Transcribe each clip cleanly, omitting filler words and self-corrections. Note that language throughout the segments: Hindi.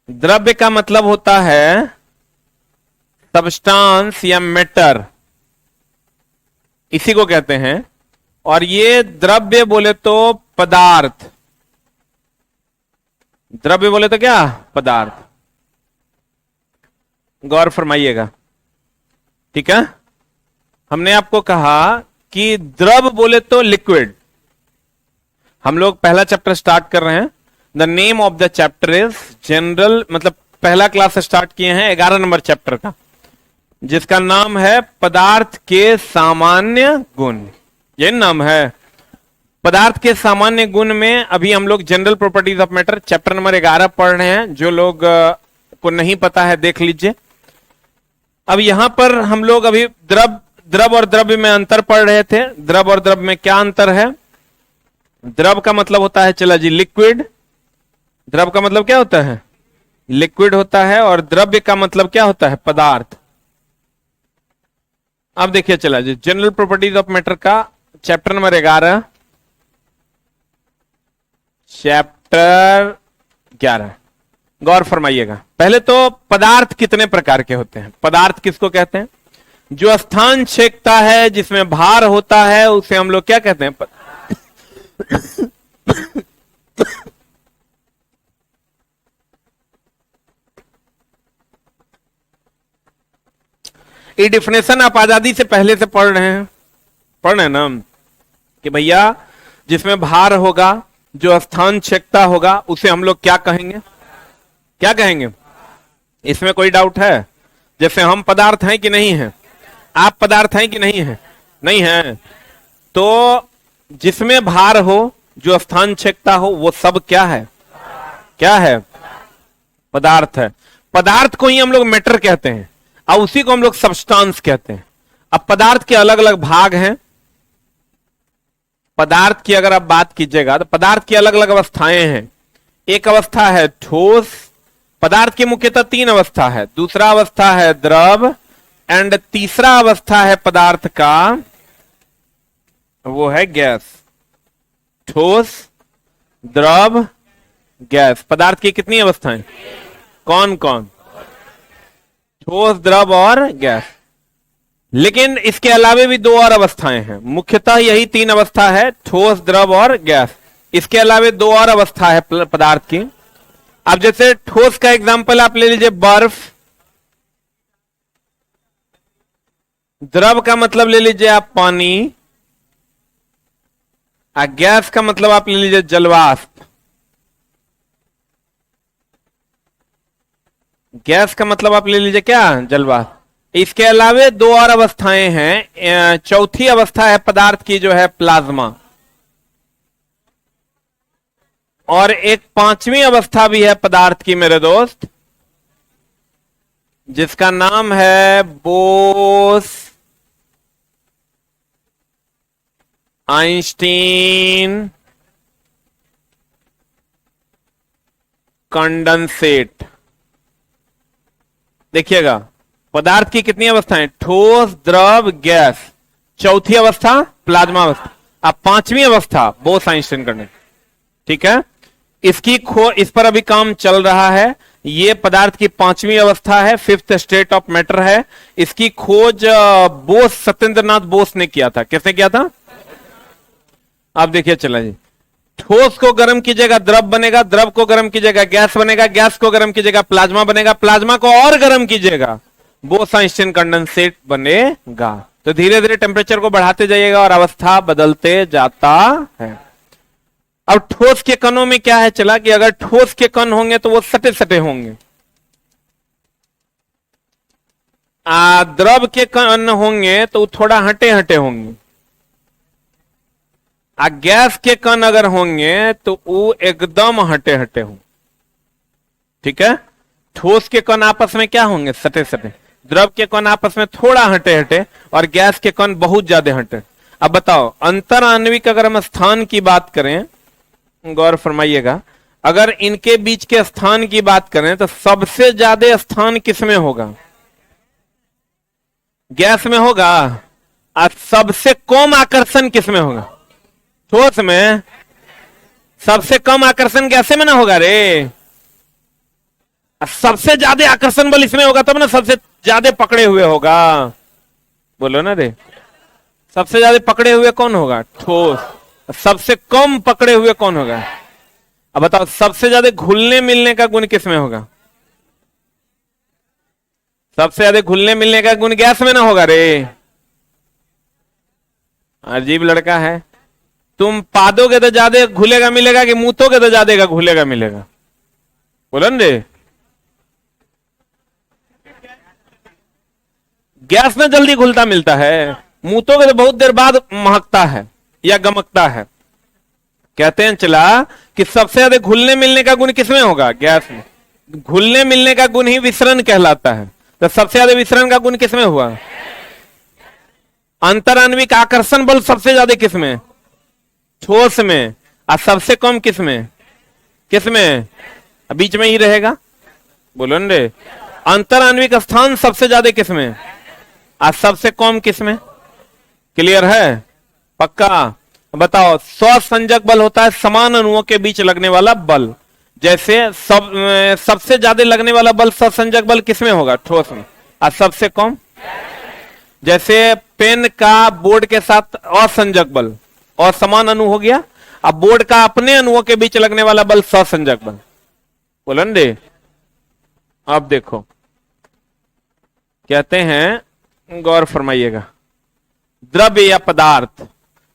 द्रव्य का मतलब होता है सब्सटेंस या मैटर, इसी को कहते हैं। और ये द्रव्य बोले तो पदार्थ, द्रव्य बोले तो क्या, पदार्थ। गौर फरमाइएगा, ठीक है। हमने आपको कहा कि द्रव बोले तो लिक्विड। हम लोग पहला चैप्टर स्टार्ट कर रहे हैं। The name of the chapter is general, मतलब पहला क्लास स्टार्ट किए हैं 11 नंबर चैप्टर का, जिसका नाम है पदार्थ के सामान्य गुण। ये नाम है पदार्थ के सामान्य गुण में। अभी हम लोग general properties of matter chapter number 11 पढ़ रहे हैं। जो लोग को नहीं पता है देख लीजिए। अब यहां पर हम लोग अभी द्रव और द्रव्य में अंतर पढ़ रहे थे। द्रव और द्रव्य में क्या अंतर है? द्रव का मतलब होता है, चला जी, लिक्विड। द्रव का मतलब क्या होता है? लिक्विड होता है। और द्रव्य का मतलब क्या होता है? पदार्थ। अब देखिए, चला जी, जनरल प्रॉपर्टीज ऑफ मैटर का चैप्टर नंबर 11, चैप्टर 11। गौर फरमाइएगा। पहले तो पदार्थ कितने प्रकार के होते हैं? पदार्थ किसको कहते हैं? जो स्थान छेदता है, जिसमें भार होता है, उसे हम लोग क्या कहते हैं? ये डिफिनेशन आप आजादी से पहले से पढ़ रहे हैं ना, कि भैया जिसमें भार होगा, जो स्थान छेदता होगा, उसे हम लोग क्या कहेंगे? क्या कहेंगे? इसमें कोई डाउट है? जैसे हम पदार्थ हैं कि नहीं है? आप पदार्थ हैं कि नहीं है? नहीं है। तो जिसमें भार हो, जो स्थान छेदता हो, वो सब क्या है? क्या है? पदार्थ है। पदार्थ को ही हम लोग मैटर कहते हैं, और उसी को हम लोग सब्सटेंस कहते हैं। अब पदार्थ के अलग अलग भाग हैं। पदार्थ की अगर आप बात कीजिएगा तो पदार्थ की अलग अलग अवस्थाएं हैं। एक अवस्था है ठोस। पदार्थ की मुख्यतः 3 अवस्था है। दूसरा अवस्था है द्रव, एंड तीसरा अवस्था है पदार्थ का, वो है गैस। ठोस, द्रव, गैस। पदार्थ की कितनी अवस्थाएं? कौन कौन? ठोस, द्रव और गैस। लेकिन इसके अलावे भी 2 और अवस्थाएं हैं। मुख्यतः यही 3 अवस्था है, ठोस, द्रव और गैस। इसके अलावे 2 और अवस्था है पदार्थ की। अब जैसे ठोस का एग्जांपल आप ले लीजिए, बर्फ। द्रव का मतलब ले लीजिए आप पानी। और गैस का मतलब आप ले लीजिए जलवाष्प। गैस का मतलब आप ले लीजिए क्या? जलवाष्प। इसके अलावे 2 और अवस्थाएं हैं। चौथी अवस्था है पदार्थ की, जो है प्लाज्मा। और एक 5वीं अवस्था भी है पदार्थ की मेरे दोस्त, जिसका नाम है बोस आइंस्टीन कंडेंसेट। देखिएगा, पदार्थ की कितनी अवस्थाएं? ठोस, द्रव, गैस। चौथी अवस्था प्लाज्मा अवस्था। अब 5वीं अवस्था बोस आइंस्टीन कंडेंसेट, ठीक है। इस पर अभी काम चल रहा है। ये पदार्थ की 5वीं अवस्था है, 5th स्टेट ऑफ मैटर है। इसकी खोज सत्येंद्रनाथ बोस ने किया था। किसने किया था? आप देखिए, चला जी, ठोस को गर्म कीजिएगा द्रव बनेगा, द्रव को गर्म कीजिएगा गैस बनेगा, गैस को गर्म कीजिएगा प्लाज्मा बनेगा, प्लाज्मा को और गर्म कीजिएगा बोस आइंस्टीन कंडेंसेट बनेगा। तो धीरे धीरे टेम्परेचर को बढ़ाते जाइएगा और अवस्था बदलते जाता है। अब ठोस के कणों में क्या है, चला कि अगर ठोस के कण होंगे तो वो सटे सटे होंगे। द्रव के कण होंगे तो वो थोड़ा हटे हटे होंगे। गैस के कण अगर होंगे तो वो एकदम हटे हटे होंगे, ठीक है। ठोस के कण आपस में क्या होंगे? सटे सटे। द्रव के कण आपस में थोड़ा हटे हटे, और गैस के कण बहुत ज्यादा हटे। अब बताओ, अंतर आणविक अगर हम स्थान की बात करें, गौर फरमाइएगा, अगर इनके बीच के स्थान की बात करें तो सबसे ज्यादा स्थान किसमें होगा? गैस में होगा। और सबसे कम आकर्षण किसमें होगा? ठोस में। सबसे कम आकर्षण गैस में ना होगा रे। सबसे ज्यादा आकर्षण बल इसमें होगा तब ना सबसे ज्यादा पकड़े हुए होगा। बोलो ना रे, सबसे ज्यादा पकड़े हुए कौन होगा? ठोस। सबसे कम पकड़े हुए कौन होगा? अब बताओ, सबसे ज्यादा घुलने मिलने का गुण किसमें होगा? सबसे ज्यादा घुलने मिलने का गुण गैस में ना होगा रे। अजीब लड़का है। तुम पादोगे तो ज्यादा घुलेगा मिलेगा कि मूतोगे तो ज्यादा घुलेगा मिलेगा? बोलो ना रे। गैस में जल्दी घुलता मिलता है, मूतोगे तो बहुत देर बाद महकता है या गमकता है। कहते हैं चला कि सबसे ज्यादा घुलने मिलने का गुण किसमें होगा? गैस में। घुलने मिलने का गुण ही विसरण कहलाता है, तो सबसे ज्यादा विसरण का गुण किसमें हुआ? अंतराण्विक आकर्षण बल सबसे ज्यादा किसमें? ठोस में। और सबसे कम किसमें? किसमें? बीच में ही रहेगा। बोलो न रे। अंतराण्विक स्थान सबसे ज्यादा किसमें और सबसे कम किसमें? क्लियर है? पक्का? बताओ, स्वसंजक बल होता है समान अणुओं के बीच लगने वाला बल। जैसे सबसे ज्यादा लगने वाला बल स्वसंजक बल किसमें होगा? ठोस में। और सबसे कम? जैसे पेन का बोर्ड के साथ असंजक बल और समान अणु हो गया, अब बोर्ड का अपने अणुओं के बीच लगने वाला बल स्वसंजक बल। बोलो न रे। अब देखो, कहते हैं, गौर फरमाइएगा, द्रव्य या पदार्थ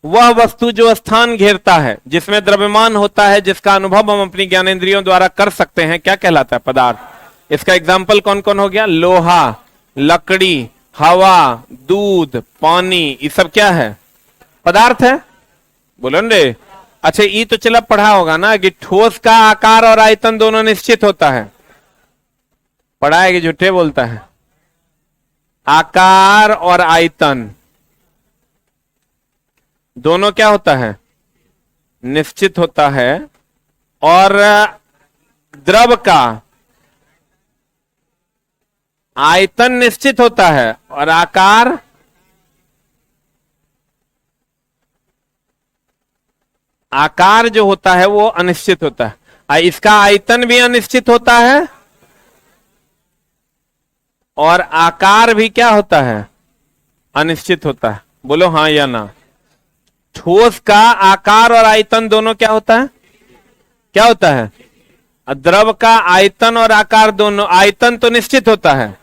वह वस्तु जो स्थान घेरता है, जिसमें द्रव्यमान होता है, जिसका अनुभव हम अपनी ज्ञानेंद्रियों द्वारा कर सकते हैं, क्या कहलाता है? पदार्थ। इसका एग्जाम्पल कौन कौन हो गया? लोहा, लकड़ी, हवा, दूध, पानी, ये सब क्या है? पदार्थ है। बोलो न रे। अच्छा, ये तो चला पढ़ा होगा ना कि ठोस का आकार और आयतन दोनों निश्चित होता है। पढ़ा है कि झूठे बोलता है? आकार और आयतन दोनों क्या होता है? निश्चित होता है। और द्रव का आयतन निश्चित होता है और आकार जो होता है वो अनिश्चित होता है। इसका आयतन भी अनिश्चित होता है और आकार भी क्या होता है? अनिश्चित होता है। बोलो हाँ या ना। ठोस का आकार और आयतन दोनों क्या होता है? क्या होता है? द्रव का आयतन और आकार दोनों, आयतन तो निश्चित होता है,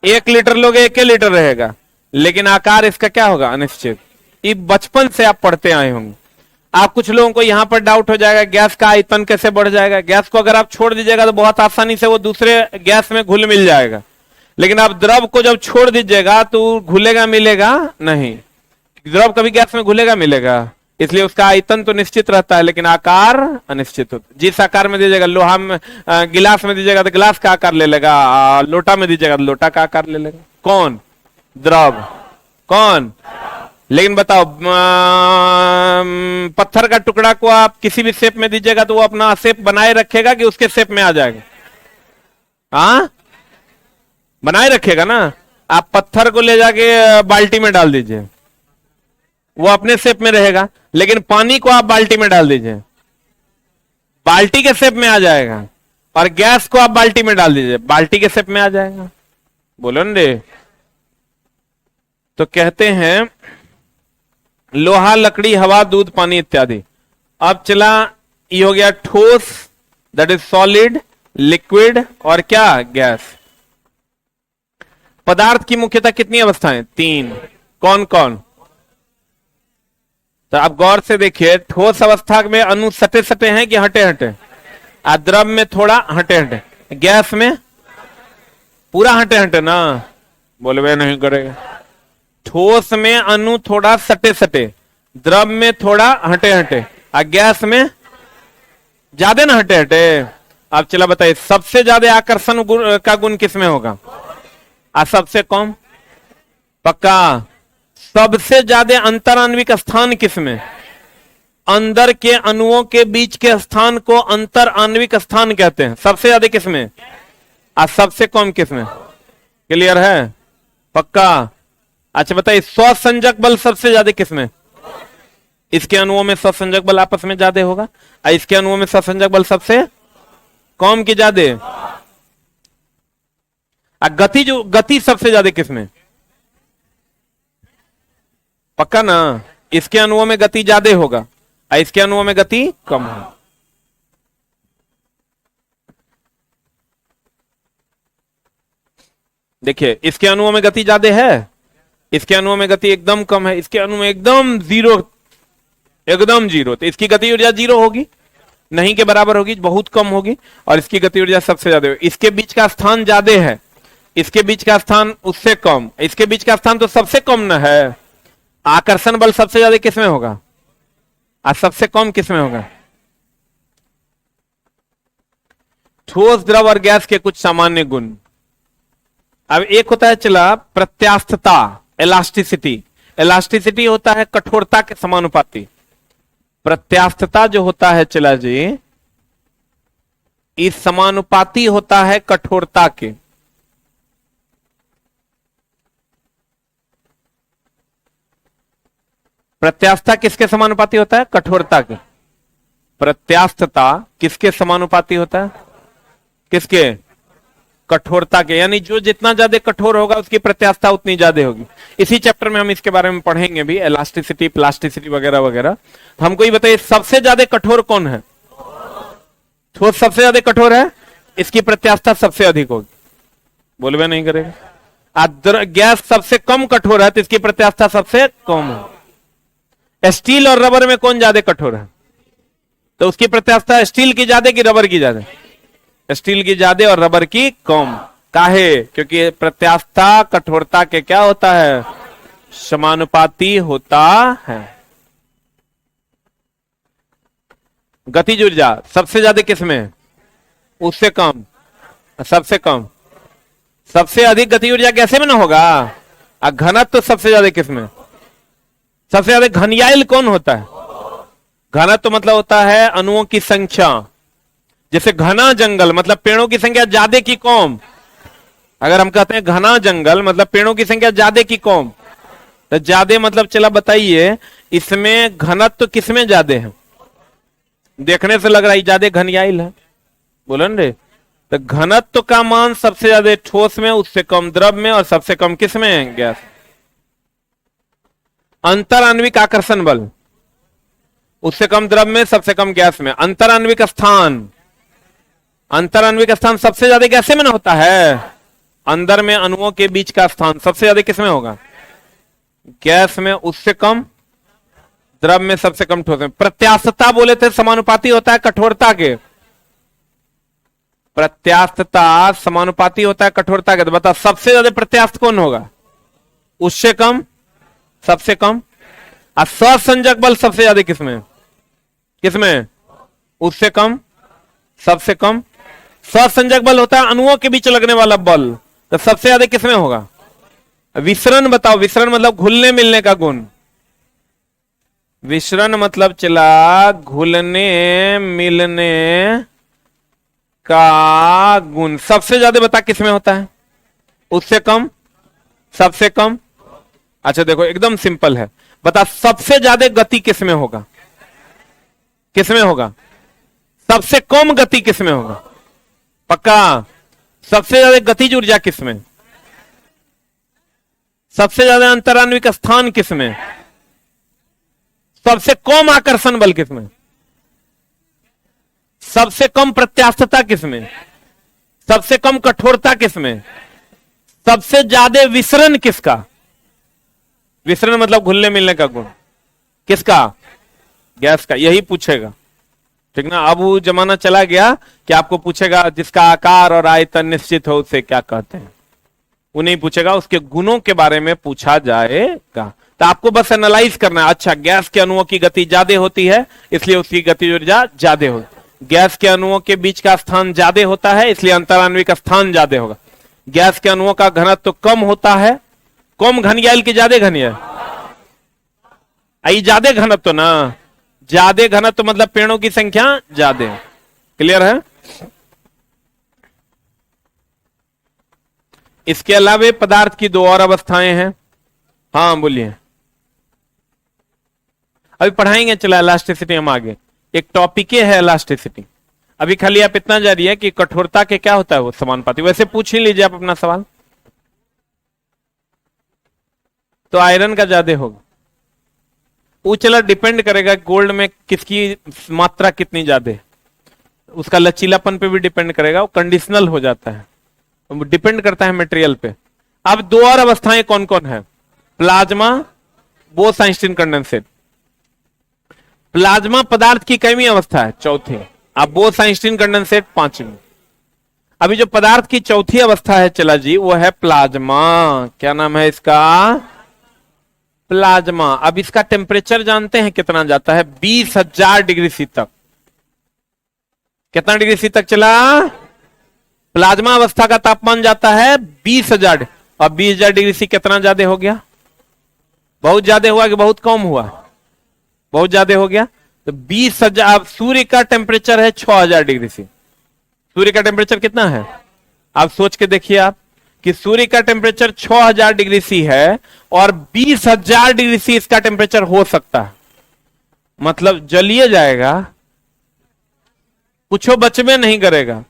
1 लीटर लोगे 1 लीटर रहेगा, लेकिन आकार इसका क्या होगा? अनिश्चित। ये बचपन से आप पढ़ते आए होंगे। आप कुछ लोगों को यहां पर डाउट हो जाएगा, गैस का आयतन कैसे बढ़ जाएगा? गैस को अगर आप छोड़ दीजिएगा तो बहुत आसानी से वो दूसरे गैस में घुल मिल जाएगा, लेकिन आप द्रव को जब छोड़ दीजिएगा तो घुलेगा मिलेगा नहीं। द्रव कभी गैस में घुलेगा मिलेगा, इसलिए उसका आयतन तो निश्चित रहता है लेकिन आकार अनिश्चित होता है। जिस आकार में दीजिएगा, लोहा में गिलास में दीजिएगा तो गिलास का आकार ले लेगा, लोटा में दीजिएगा तो लोटा का आकार ले लेगा। कौन? द्रव। कौन? लेकिन बताओ, पत्थर का टुकड़ा को आप किसी भी शेप में दीजिएगा तो वो अपना शेप बनाए रखेगा कि उसके शेप में आ जाएगा? हाँ, बनाए रखेगा ना। आप पत्थर को ले जाके बाल्टी में डाल दीजिए, वो अपने शेप में रहेगा, लेकिन पानी को आप बाल्टी में डाल दीजिए, बाल्टी के शेप में आ जाएगा। और गैस को आप बाल्टी में डाल दीजिए, बाल्टी के शेप में आ जाएगा। बोलो न रे। तो कहते हैं लोहा, लकड़ी, हवा, दूध, पानी इत्यादि। अब चला, ये हो गया ठोस, दैट इज सॉलिड, लिक्विड और क्या? गैस। पदार्थ की मुख्यतः कितनी अवस्थाएं? 3। कौन कौन? तो आप गौर से देखिए, ठोस अवस्था में अणु सटे सटे हैं कि हटे हटे? द्रव में थोड़ा हटे हटे, गैस में पूरा हटे हटे ना। बोलवे नहीं करेगा। ठोस में अणु थोड़ा सटे सटे, द्रव में थोड़ा हटे हटे, और गैस में ज्यादा ना हटे हटे। अब चला बताइए, सबसे ज्यादा आकर्षण का गुण किसमें होगा और सबसे कम? पक्का? सबसे ज्यादा अंतराण्विक स्थान किसमें? अंदर के अणुओं के बीच के स्थान को अंतराण्विक स्थान कहते हैं। सबसे ज्यादा किसमें और सबसे कम किसमें? क्लियर है? पक्का? अच्छा बताइए, स्वसंजक बल सबसे ज्यादा किसमें? इसके अणुओं में स्वसंजक बल आपस में ज्यादा होगा और इसके अणुओं में स्वसंजक बल सबसे कम की ज्यादा। गति सबसे ज्यादा किसमें? पक्का ना? इसके अणुओं में गति ज्यादा होगा और इसके अणुओं में गति कम होगा। देखिए, इसके अणुओं में गति ज्यादा है, इसके अणुओं में गति एकदम कम है, इसके अणु में एकदम जीरो, एकदम जीरो। तो इसकी गति ऊर्जा जीरो होगी, नहीं के बराबर होगी, बहुत कम होगी, और इसकी गति ऊर्जा सबसे ज्यादा होगी। इसके बीच का स्थान ज्यादा है, इसके बीच का स्थान उससे कम, इसके बीच का स्थान तो सबसे कम न है। आकर्षण बल सबसे ज्यादा किसमें होगा और सबसे कम किसमें होगा? ठोस, द्रव और गैस के कुछ सामान्य गुण। अब एक होता है चला प्रत्यास्थता, इलास्टिसिटी। इलास्टिसिटी होता है कठोरता के समानुपाती। प्रत्यास्थता जो होता है चला जी, इस समानुपाती होता है कठोरता के। प्रत्यास्थता किसके समानुपाती होता है? कठोरता के। प्रत्यास्थता किसके समानुपाती होता है? किसके? कठोरता के। यानी जो जितना ज्यादा कठोर होगा उसकी प्रत्यास्थता उतनी ज्यादा होगी। इसी चैप्टर में हम इसके बारे में पढ़ेंगे भी, इलास्टिसिटी, प्लास्टिसिटी वगैरह वगैरह। तो हमको ये बताइए सबसे ज्यादा कठोर कौन है? ठोस सबसे ज्यादा कठोर है, इसकी प्रत्यास्थता सबसे अधिक होगी। बोलबे नहीं करेगा। गैस सबसे कम कठोर है तो इसकी प्रत्यास्थता सबसे कम है। स्टील और रबर में कौन ज्यादा कठोर है? तो उसकी प्रत्यास्थता स्टील की ज्यादा कि रबर की ज्यादा? स्टील की ज्यादा और रबर की कम। काहे? क्योंकि प्रत्यास्थता कठोरता के क्या होता है? समानुपाती होता है। गतिज ऊर्जा सबसे ज्यादा किसमें? उससे कम, सबसे कम। सबसे अधिक गति ऊर्जा कैसे में ना होगा? घनत्व तो सबसे ज्यादा किसमें? सबसे ज्यादा घनियाइल कौन होता है? घनत्व तो मतलब होता है अणुओं की संख्या। जैसे घना जंगल मतलब पेड़ों की संख्या ज्यादा की कम। अगर हम कहते हैं घना जंगल मतलब पेड़ों की संख्या ज्यादा की कम, तो ज्यादा मतलब चला बताइए इसमें घनत्व किसमें ज्यादा है? देखने से लग रहा है ज्यादा घनियाइल है, बोलो न रे। तो घनत्व का मान सबसे ज्यादा ठोस में, उससे कम द्रव में, और सबसे कम किसमें? गैस। अंतराण्विक आकर्षण बल उससे कम द्रव में, सबसे कम गैस में। अंतराण्विक स्थान, अंतराण्विक स्थान सबसे ज्यादा गैसे में ना होता है? अंदर में अणुओं के बीच का स्थान सबसे ज्यादा किसमें होगा? गैस में, उससे कम द्रव में, सबसे कम ठोस में। प्रत्यास्थता बोले थे समानुपाती होता है कठोरता के। प्रत्यास्थता समानुपाती होता है कठोरता के। तो बता सबसे ज्यादा प्रत्यास्थ कौन होगा? उससे कम, सबसे कम। और सहसंजक बल सबसे ज्यादा किसमें? किसमें? उससे कम, सबसे कम। सहसंजक बल होता है अणुओं के बीच लगने वाला बल, तो सबसे ज्यादा किसमें होगा? विसरण बताओ। विसरण मतलब घुलने मिलने का गुण। विसरण मतलब चला घुलने मिलने का गुण सबसे ज्यादा बता किसमें होता है? उससे कम, सबसे कम। अच्छा देखो एकदम सिंपल है, बता सबसे ज्यादा गति किसमें होगा? किसमें होगा? सबसे कम गति किसमें होगा? पक्का। सबसे ज्यादा गतिज ऊर्जा किसमें? सबसे ज्यादा अंतराण्विक स्थान किसमें? सबसे कम आकर्षण बल किसमें? सबसे कम प्रत्यास्थता किसमें? सबसे कम कठोरता किसमें? सबसे ज्यादा विसरण किसका? विसरण मतलब घुलने मिलने का गुण किसका? गैस का। यही पूछेगा, ठीक ना। अब वो जमाना चला गया कि आपको पूछेगा जिसका आकार और आयतन निश्चित हो उसे क्या कहते हैं। वो नहीं पूछेगा, उसके गुणों के बारे में पूछा जाएगा। तो आपको बस एनालाइज करना है। अच्छा गैस के अणुओं की गति ज्यादा होती है इसलिए उसकी गति ऊर्जा ज्यादा होगी। गैस के अणुओं के बीच का स्थान ज्यादा होता है इसलिए अंतराण्विक स्थान ज्यादा होगा। गैस के अणुओं का घनत्व तो कम होता है, कम घनियाइल की ज्यादा घनियाइल? आई ज्यादा घनत्व ना, ज्यादा घनत्व मतलब पेड़ों की संख्या ज्यादा। क्लियर है? इसके अलावा पदार्थ की दो और अवस्थाएं हैं। हाँ बोलिए। अभी पढ़ाएंगे, चला इलास्टिसिटी हम आगे। एक टॉपिक है इलास्टिसिटी। अभी खाली आप इतना जानिए है कि कठोरता के क्या होता है वो समानुपाती। वैसे पूछ ही लीजिए आप अपना सवाल। तो आयरन का ज्यादा होगा। वो चला डिपेंड करेगा गोल्ड में किसकी मात्रा कितनी ज्यादा है, उसका लचीलापन पे भी डिपेंड करेगा, वो कंडीशनल हो जाता है, डिपेंड करता है मटेरियल पे। अब दो और अवस्थाएं कौन कौन है? Plasma, Bose-Einstein condensate. प्लाज्मा पदार्थ की कितवीं अवस्था है? चौथी। अब बोस-आइंस्टीन कंडेंसेट पांचवी। अभी जो पदार्थ की चौथी अवस्था है चला जी, वो है प्लाज्मा। क्या नाम है इसका? प्लाज्मा। अब इसका टेम्परेचर जानते हैं कितना जाता है? 20,000 डिग्री सी तक। कितना डिग्री सी तक चला? प्लाज्मा अवस्था का तापमान जाता है 20,000। अब 20,000 डिग्री सी कितना ज्यादा हो गया? बहुत ज्यादा हुआ कि बहुत कम हुआ? बहुत ज्यादा हो गया। तो 20,000। अब सूर्य का टेम्परेचर है 6,000 डिग्री सी। सूर्य का टेम्परेचर कितना है? आप सोच के देखिए आप कि सूर्य का टेम्परेचर 6,000 डिग्री सी है और 20,000 डिग्री सी इसका टेम्परेचर हो सकता है। मतलब जलिए जाएगा, कुछ बच में नहीं करेगा।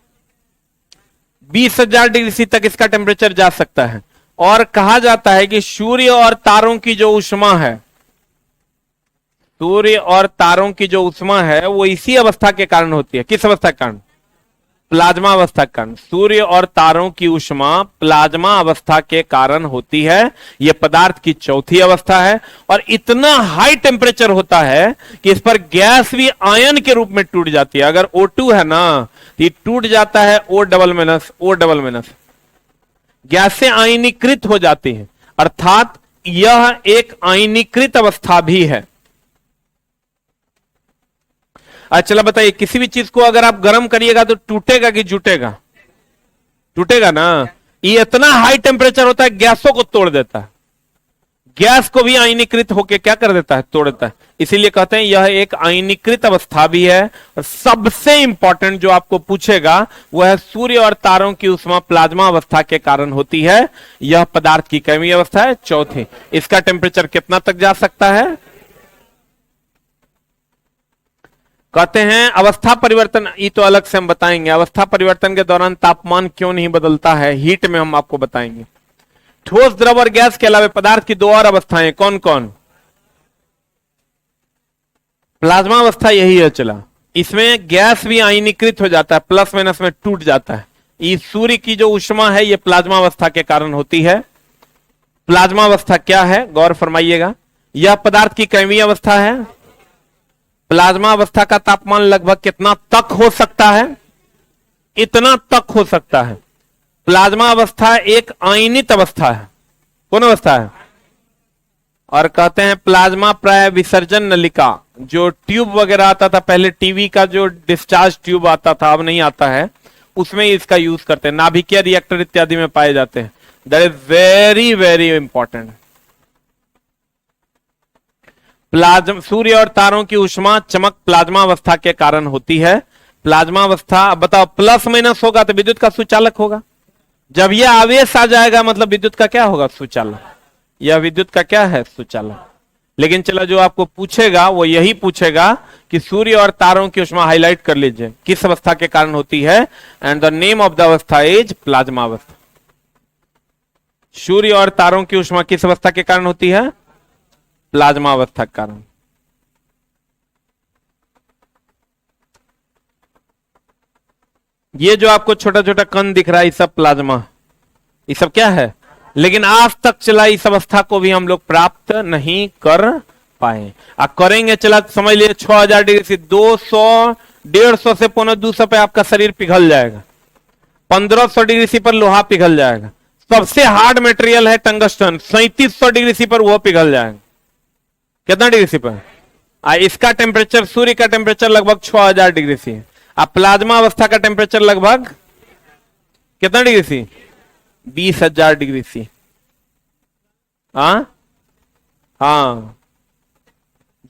20,000 डिग्री सी तक इसका टेम्परेचर जा सकता है। और कहा जाता है कि सूर्य और तारों की जो ऊष्मा है, सूर्य और तारों की जो ऊष्मा है वो इसी अवस्था के कारण होती है। किस अवस्था के कारण? प्लाज्मा अवस्था के कारण। सूर्य और तारों की ऊष्मा प्लाज्मा अवस्था के कारण होती है। यह पदार्थ की चौथी अवस्था है और इतना हाई टेम्परेचर होता है कि इस पर गैस भी आयन के रूप में टूट जाती है। अगर O2 है ना, तो ये टूट जाता है O डबल माइनस। गैस से आयनीकृत हो जाती है, अर्थात यह एक आयनीकृत अवस्था भी है। अच्छा चला बताइए, किसी भी चीज को अगर आप गर्म करिएगा तो टूटेगा कि जुटेगा? टूटेगा ना। ये इतना हाई टेम्परेचर होता है, गैसों को तोड़ देता है। गैस को भी आयनीकृत होकर क्या कर देता है? तोड़ देता है। इसीलिए कहते हैं यह एक आयनीकृत अवस्था भी है। और सबसे इंपॉर्टेंट जो आपको पूछेगा वह है सूर्य और तारों की ऊष्मा प्लाज्मा अवस्था के कारण होती है। यह पदार्थ की कितवीं अवस्था है? चौथी। इसका टेम्परेचर कितना तक जा सकता है? कहते हैं अवस्था परिवर्तन, ये तो अलग से हम बताएंगे। अवस्था परिवर्तन के दौरान तापमान क्यों नहीं बदलता है, हीट में हम आपको बताएंगे। ठोस, द्रव और गैस के अलावा पदार्थ की दो और अवस्थाएं कौन कौन? प्लाज्मा अवस्था यही है चला। इसमें गैस भी आयनीकृत हो जाता है, प्लस माइनस में टूट जाता है। इस सूर्य की जो ऊष्मा है यह प्लाज्मा अवस्था के कारण होती है। प्लाज्मा अवस्था क्या है? गौर फरमाइएगा। यह पदार्थ की कितवीं अवस्था है? प्लाज्मा अवस्था का तापमान लगभग कितना तक हो सकता है? इतना तक हो सकता है। प्लाज्मा अवस्था एक आयनित अवस्था है। कौन अवस्था है? और कहते हैं प्लाज्मा प्राय विसर्जन नलिका, जो ट्यूब वगैरह आता था पहले, टीवी का जो डिस्चार्ज ट्यूब आता था, अब नहीं आता है, उसमें इसका यूज करते हैं। नाभिकीय रिएक्टर इत्यादि में पाए जाते हैं। That is very very important. Plasma, सूर्य और तारों की ऊष्मा चमक प्लाज्मा अवस्था के कारण होती है। प्लाज्मा अवस्था, अब बताओ, प्लस माइनस होगा तो विद्युत का सुचालक होगा। जब यह आवेश आ जाएगा मतलब विद्युत का क्या होगा? सुचालक। यह विद्युत का क्या है? सुचालक। लेकिन चलो जो आपको पूछेगा वो यही पूछेगा कि सूर्य और तारों की ऊष्मा हाईलाइट कर लीजिए, किस अवस्था के कारण होती है? And the name of the अवस्था इज प्लाज्मा अवस्था। सूर्य और तारों की ऊष्मा किस अवस्था के कारण होती है? प्लाज्मा अवस्था के कारण। ये जो आपको छोटा छोटा कण दिख रहा है, ये सब प्लाज्मा, ये सब क्या है? लेकिन आज तक चला इस अवस्था को भी हम लोग प्राप्त नहीं कर पाए। आप करेंगे चला, समझ लिए 6,000 डिग्री से 200, 150 से 250 पे आपका शरीर पिघल जाएगा। 1500 डिग्री सी पर लोहा पिघल जाएगा। सबसे हार्ड मटेरियल है टंगस्टन, 3700 डिग्री सी पर वह पिघल जाएगा। कितना डिग्री सी पर? इसका टेम्परेचर, सूर्य का टेम्परेचर लगभग 6,000 डिग्री सी है। अब प्लाज्मा अवस्था का टेम्परेचर लगभग कितना डिग्री सी? 20,000 degree C. हाँ,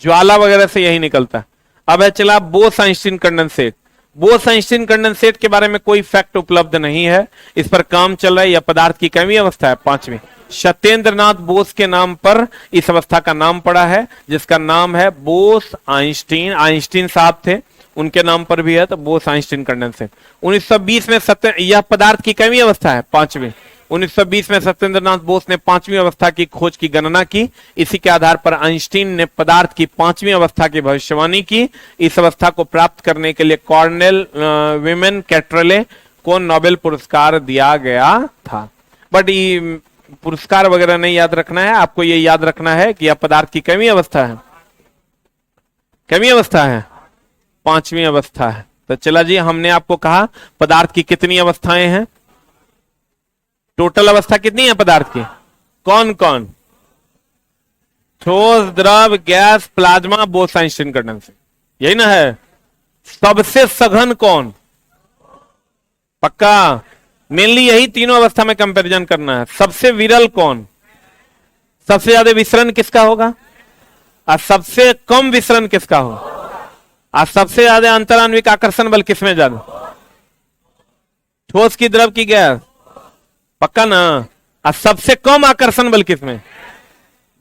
ज्वाला वगैरह से यही निकलता। अब है चला बोस-आइंस्टीन कंडेंसेट। बोस-आइंस्टीन कंडेंसेट के बारे में कोई फैक्ट उपलब्ध नहीं है, इस पर काम चल रहा है। यह पदार्थ की कितवीं अवस्था है? पांचवी। सत्येंद्रनाथ बोस के नाम पर इस अवस्था का नाम पड़ा है, जिसका नाम है बोस-आइंस्टीन। आइंस्टीन साहब थे, उनके नाम पर भी है, तो बोस आइंस्टीन कंडेंसेट। 1920 में यह पदार्थ की कईवीं अवस्था है? पांचवी। 1920 में सत्येंद्रनाथ बोस ने पांचवी अवस्था की खोज की गणना की। इसी के आधार पर आइंस्टीन ने पदार्थ की पांचवी अवस्था की भविष्यवाणी की। इस अवस्था को प्राप्त करने के लिए कॉर्नेल विमेन कैट्रेले को नोबेल पुरस्कार दिया गया था। बट ये पुरस्कार वगैरह नहीं याद रखना है, आपको ये याद रखना है कि यह पदार्थ की कईवीं अवस्था है? कईवीं अवस्था है? पांचवी अवस्था है। तो चला जी, हमने आपको कहा पदार्थ की कितनी अवस्थाएं हैं? टोटल अवस्था कितनी है पदार्थ की? कौन कौन? ठोस, द्रव, gas, plasma, Bose Einstein condensate, यही ना है। सबसे सघन कौन? पक्का? मेनली यही तीनों अवस्था में कंपैरिजन करना है। सबसे विरल कौन? सबसे ज्यादा विसरण किसका होगा? और सबसे कम विसरण किसका हो? और सबसे ज्यादा अंतरान्विक आकर्षण बल किसमें ज्यादा? ठोस की, द्रव की, गैस? पक्का ना? और सबसे कम आकर्षण बल किसमें?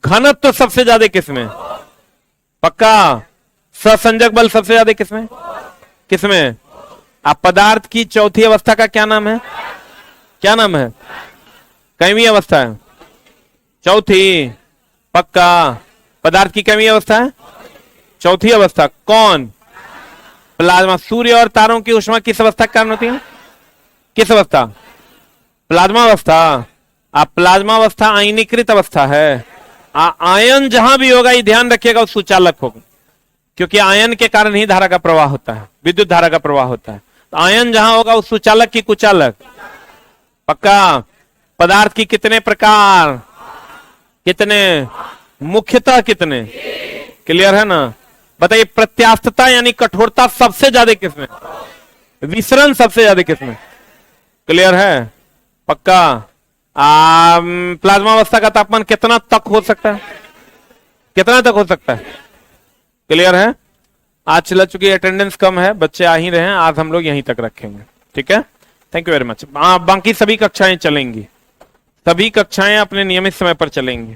घनत्व तो सबसे ज्यादा किसमें? पक्का? सहसंजक बल सबसे ज्यादा किसमें? किसमें? आप पदार्थ की चौथी अवस्था का क्या नाम है? क्या नाम है? कईवीं अवस्था है? चौथी। पक्का? पदार्थ की कईवीं अवस्था है? चौथी अवस्था। कौन? प्लाज्मा। सूर्य और तारों की ऊष्मा किस अवस्था के कारण होती है? किस अवस्था? प्लाज्मा अवस्था। आप प्लाज्मा अवस्था आयनीकृत अवस्था है। आयन जहां भी होगा, ये ध्यान रखिएगा, वो सुचालक होगा, क्योंकि आयन के कारण ही धारा का प्रवाह होता है, विद्युत धारा का प्रवाह होता है। तो आयन जहां होगा, वो सुचालक की कुचालक? पक्का? पदार्थ की कितने प्रकार? कितने? मुख्यतः कितने? क्लियर है ना? बताइए, प्रत्यास्थता यानी कठोरता सबसे ज्यादा किसमें? विसरण सबसे ज्यादा किसमें? क्लियर है? पक्का? प्लाज्मा अवस्था का तापमान कितना तक हो सकता है? कितना तक हो सकता है? क्लियर है? आज चला चुकी अटेंडेंस कम है, बच्चे आ ही रहे हैं, आज हम लोग यहीं तक रखेंगे। ठीक है, थैंक यू वेरी मच। बाकी सभी कक्षाएं चलेंगी, सभी कक्षाएं अपने नियमित समय पर चलेंगी।